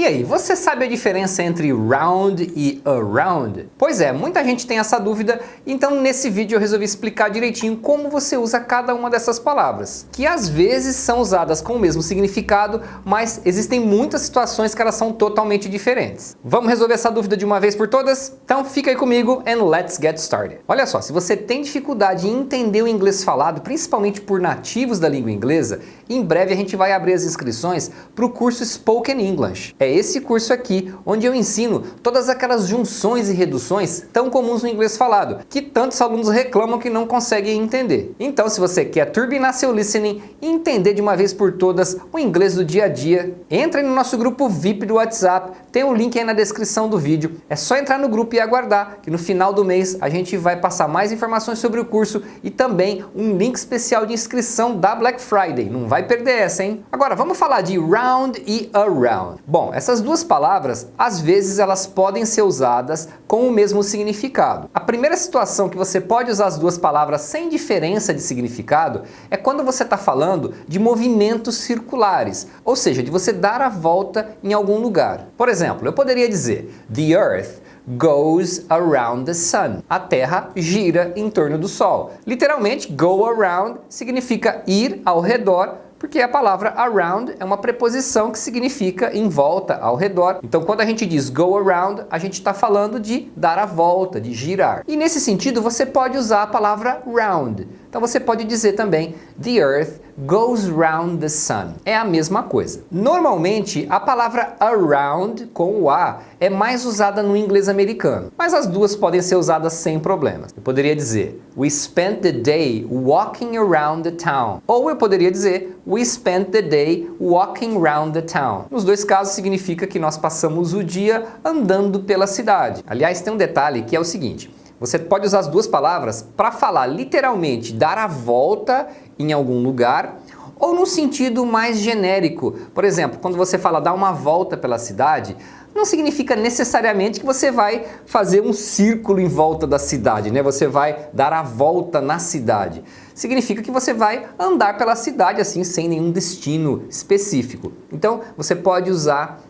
aí, você sabe a diferença entre round e around? Pois é, muita gente tem essa dúvida, então nesse vídeo eu resolvi explicar direitinho como você usa cada uma dessas palavras, que às vezes são usadas com o mesmo significado, mas existem muitas situações que elas são totalmente diferentes. Vamos resolver essa dúvida de uma vez por todas? Então fica aí comigo and let's get started. Olha só, se você tem dificuldade em entender o inglês falado, principalmente por nativos da língua inglesa, em breve a gente vai abrir as inscrições para o curso Spoken English. É esse curso aqui onde eu ensino todas aquelas junções e reduções tão comuns no inglês falado, que tantos alunos reclamam que não conseguem entender. Então, se você quer turbinar seu listening e entender de uma vez por todas o inglês do dia a dia, entre no nosso grupo VIP do WhatsApp, tem um link aí na descrição do vídeo. É só entrar no grupo e aguardar que no final do mês a gente vai passar mais informações sobre o curso e também um link especial de inscrição da Black Friday. Não vai perder essa, hein? Agora, vamos falar de round e around. Bom, essas duas palavras, às vezes elas podem ser usadas com o mesmo significado. A primeira situação que você pode usar as duas palavras sem diferença de significado é quando você está falando de movimentos circulares, ou seja, de você dar a volta em algum lugar. Por exemplo, eu poderia dizer The Earth goes around the sun. A Terra gira em torno do Sol. Literalmente, go around significa ir ao redor, porque a palavra around é uma preposição que significa em volta, ao redor. Então, quando a gente diz go around, a gente está falando de dar a volta, de girar. E nesse sentido, você pode usar a palavra round. Então, você pode dizer também The Earth goes round the sun. É a mesma coisa. Normalmente, a palavra around, com o A, é mais usada no inglês americano. Mas as duas podem ser usadas sem problemas. Eu poderia dizer We spent the day walking around the town. Ou eu poderia dizer We spent the day walking around the town. Nos dois casos significa que nós passamos o dia andando pela cidade. Aliás, tem um detalhe que é o seguinte. Você pode usar as duas palavras para falar literalmente dar a volta em algum lugar ou no sentido mais genérico. Por exemplo, quando você fala dar uma volta pela cidade, não significa necessariamente que você vai fazer um círculo em volta da cidade, né? Você vai dar a volta na cidade. Significa que você vai andar pela cidade assim, sem nenhum destino específico. Então, você pode usar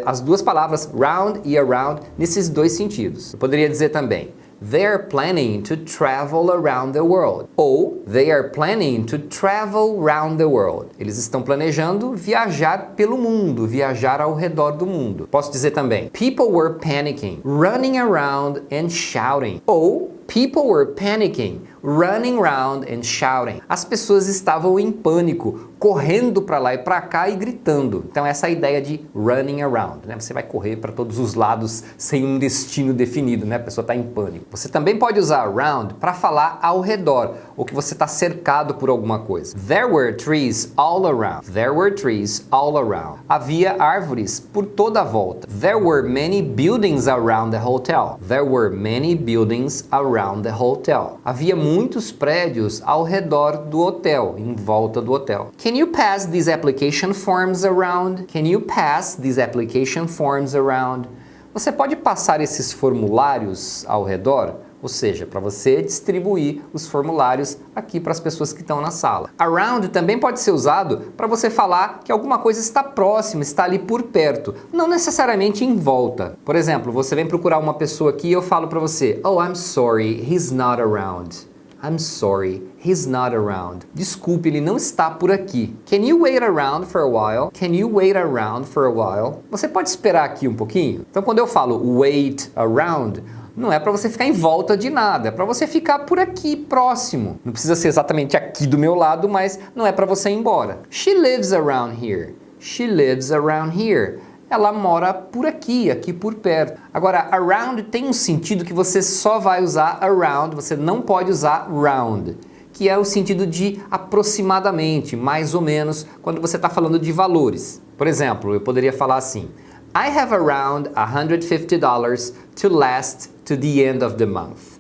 as duas palavras round e around nesses dois sentidos. Eu poderia dizer também They are planning to travel around the world. Ou They are planning to travel around the world. Eles estão planejando viajar pelo mundo, viajar ao redor do mundo. Posso dizer também People were panicking, running around and shouting. Ou People were panicking, running around and shouting. As pessoas estavam em pânico, correndo para lá e para cá e gritando. Então essa é a ideia de running around, né? Você vai correr para todos os lados sem um destino definido, né? A pessoa está em pânico. Você também pode usar around para falar ao redor, ou que você está cercado por alguma coisa. There were trees all around. There were trees all around. Havia árvores por toda a volta. There were many buildings around the hotel. There were many buildings around the hotel. Havia muitos prédios ao redor do hotel, em volta do hotel. Can you pass these application forms around? Can you pass these application forms around? Você pode passar esses formulários ao redor? Ou seja, para você distribuir os formulários aqui para as pessoas que estão na sala. Around também pode ser usado para você falar que alguma coisa está próxima, está ali por perto, não necessariamente em volta. Por exemplo, você vem procurar uma pessoa aqui e eu falo para você, Oh, I'm sorry, he's not around. I'm sorry, he's not around. Desculpe, ele não está por aqui. Can you wait around for a while? Can you wait around for a while? Você pode esperar aqui um pouquinho? Então, quando eu falo wait around, não é para você ficar em volta de nada, é para você ficar por aqui, próximo. Não precisa ser exatamente aqui do meu lado, mas não é para você ir embora. She lives around here. She lives around here. Ela mora por aqui, aqui por perto. Agora, around tem um sentido que você só vai usar around, você não pode usar round, que é o sentido de aproximadamente, mais ou menos, quando você está falando de valores. Por exemplo, eu poderia falar assim, I have around $150 to last to the end of the month.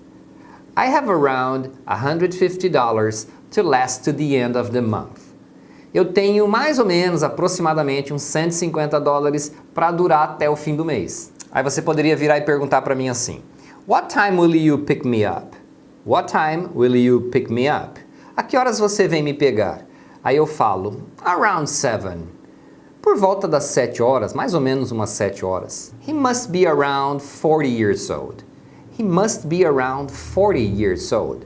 I have around $150 to last to the end of the month. Eu tenho mais ou menos, aproximadamente, uns $150 para durar até o fim do mês. Aí você poderia virar e perguntar para mim assim, What time will you pick me up? What time will you pick me up? A que horas você vem me pegar? Aí eu falo, around 7. Por volta das 7 horas, mais ou menos umas 7 horas. He must be around 40 years old. He must be around 40 years old.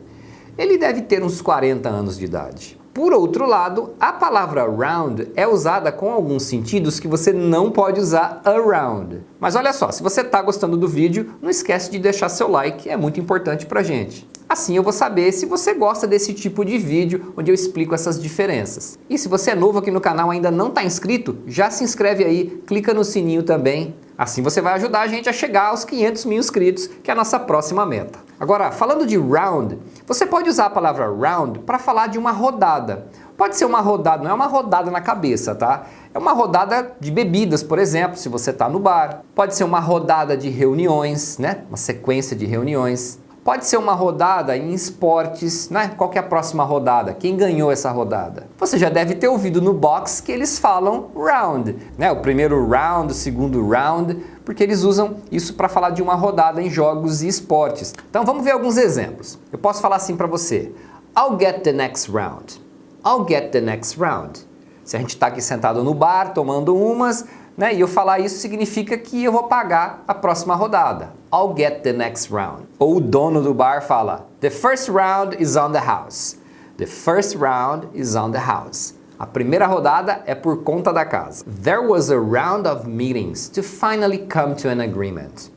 Ele deve ter uns 40 anos de idade. Por outro lado, a palavra around é usada com alguns sentidos que você não pode usar around. Mas olha só, se você está gostando do vídeo, não esquece de deixar seu like, é muito importante pra gente. Assim eu vou saber se você gosta desse tipo de vídeo onde eu explico essas diferenças. E se você é novo aqui no canal e ainda não está inscrito, já se inscreve aí, clica no sininho também. Assim você vai ajudar a gente a chegar aos 500 mil inscritos, que é a nossa próxima meta. Agora, falando de round, você pode usar a palavra round para falar de uma rodada. Pode ser uma rodada, não é uma rodada na cabeça, tá? É uma rodada de bebidas, por exemplo, se você está no bar. Pode ser uma rodada de reuniões, né? Uma sequência de reuniões. Pode ser uma rodada em esportes, né? Qual que é a próxima rodada? Quem ganhou essa rodada? Você já deve ter ouvido no box que eles falam round, né? O primeiro round, o segundo round, porque eles usam isso para falar de uma rodada em jogos e esportes. Então vamos ver alguns exemplos. Eu posso falar assim para você: I'll get the next round. I'll get the next round. Se a gente está aqui sentado no bar tomando umas, né, e eu falar isso significa que eu vou pagar a próxima rodada. I'll get the next round. Ou o dono do bar fala: The first round is on the house. The first round is on the house. A primeira rodada é por conta da casa. There was a round of meetings to finally come to an agreement.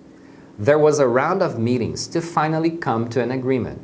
There was a round of meetings to finally come to an agreement.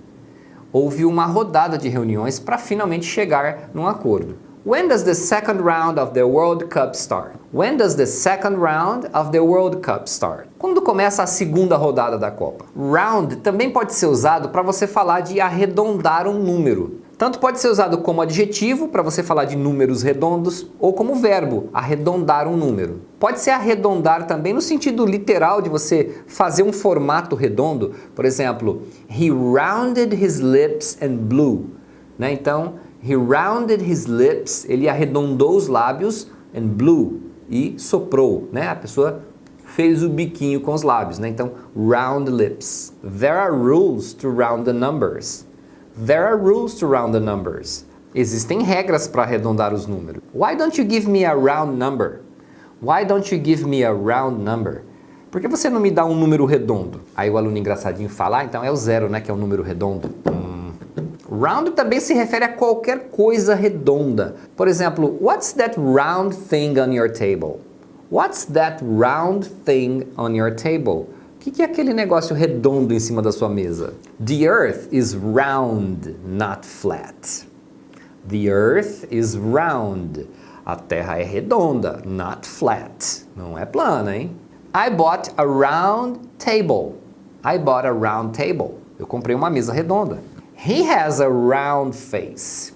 Houve uma rodada de reuniões para finalmente chegar num acordo. When does the second round of the World Cup start? When does the second round of the World Cup start? Quando começa a segunda rodada da Copa? Round também pode ser usado para você falar de arredondar um número. Tanto pode ser usado como adjetivo, para você falar de números redondos, ou como verbo, arredondar um número. Pode ser arredondar também no sentido literal de você fazer um formato redondo. Por exemplo, he rounded his lips and blew. Né? Então, he rounded his lips, ele arredondou os lábios, and blew, e soprou, né? A pessoa fez o biquinho com os lábios, né? Então, round lips. There are rules to round the numbers. There are rules to round the numbers. Existem regras para arredondar os números. Why don't you give me a round number? Why don't you give me a round number? Por que você não me dá um número redondo? Aí o aluno engraçadinho fala: então é o 0, né, que é o número redondo. Round também se refere a qualquer coisa redonda. Por exemplo, what's that round thing on your table? What's that round thing on your table? O que é aquele negócio redondo em cima da sua mesa? The earth is round, not flat. The earth is round. A terra é redonda, not flat. Não é plana, hein? I bought a round table. I bought a round table. Eu comprei uma mesa redonda. He has a round face.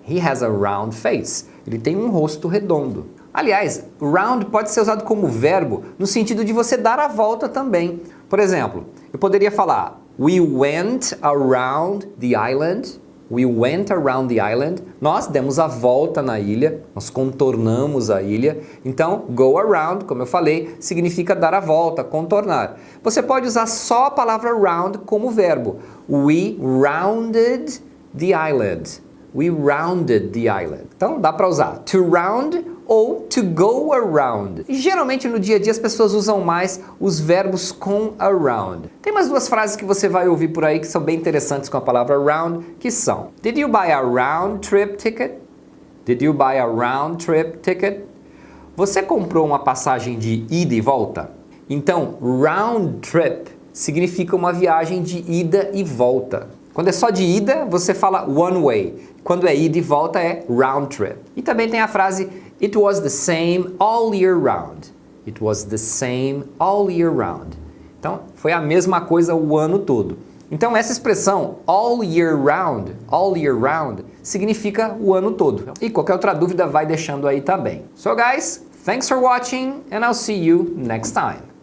He has a round face. Ele tem um rosto redondo. Aliás, round pode ser usado como verbo no sentido de você dar a volta também. Por exemplo, eu poderia falar: We went around the island. We went around the island. Nós demos a volta na ilha, nós contornamos a ilha. Então, go around, como eu falei, significa dar a volta, contornar. Você pode usar só a palavra round como verbo. We rounded the island. We rounded the island. Então, dá para usar to round ou to go around. E geralmente no dia a dia as pessoas usam mais os verbos com around. Tem mais duas frases que você vai ouvir por aí que são bem interessantes com a palavra around, que são: Did you buy a round trip ticket? Did you buy a round trip ticket? Você comprou uma passagem de ida e volta? Então, round trip significa uma viagem de ida e volta. Quando é só de ida, você fala one way. Quando é ida e volta, é round trip. E também tem a frase It was the same all year round. It was the same all year round. Então, foi a mesma coisa o ano todo. Então, essa expressão all year round, significa o ano todo. E qualquer outra dúvida vai deixando aí também. So guys, thanks for watching and I'll see you next time.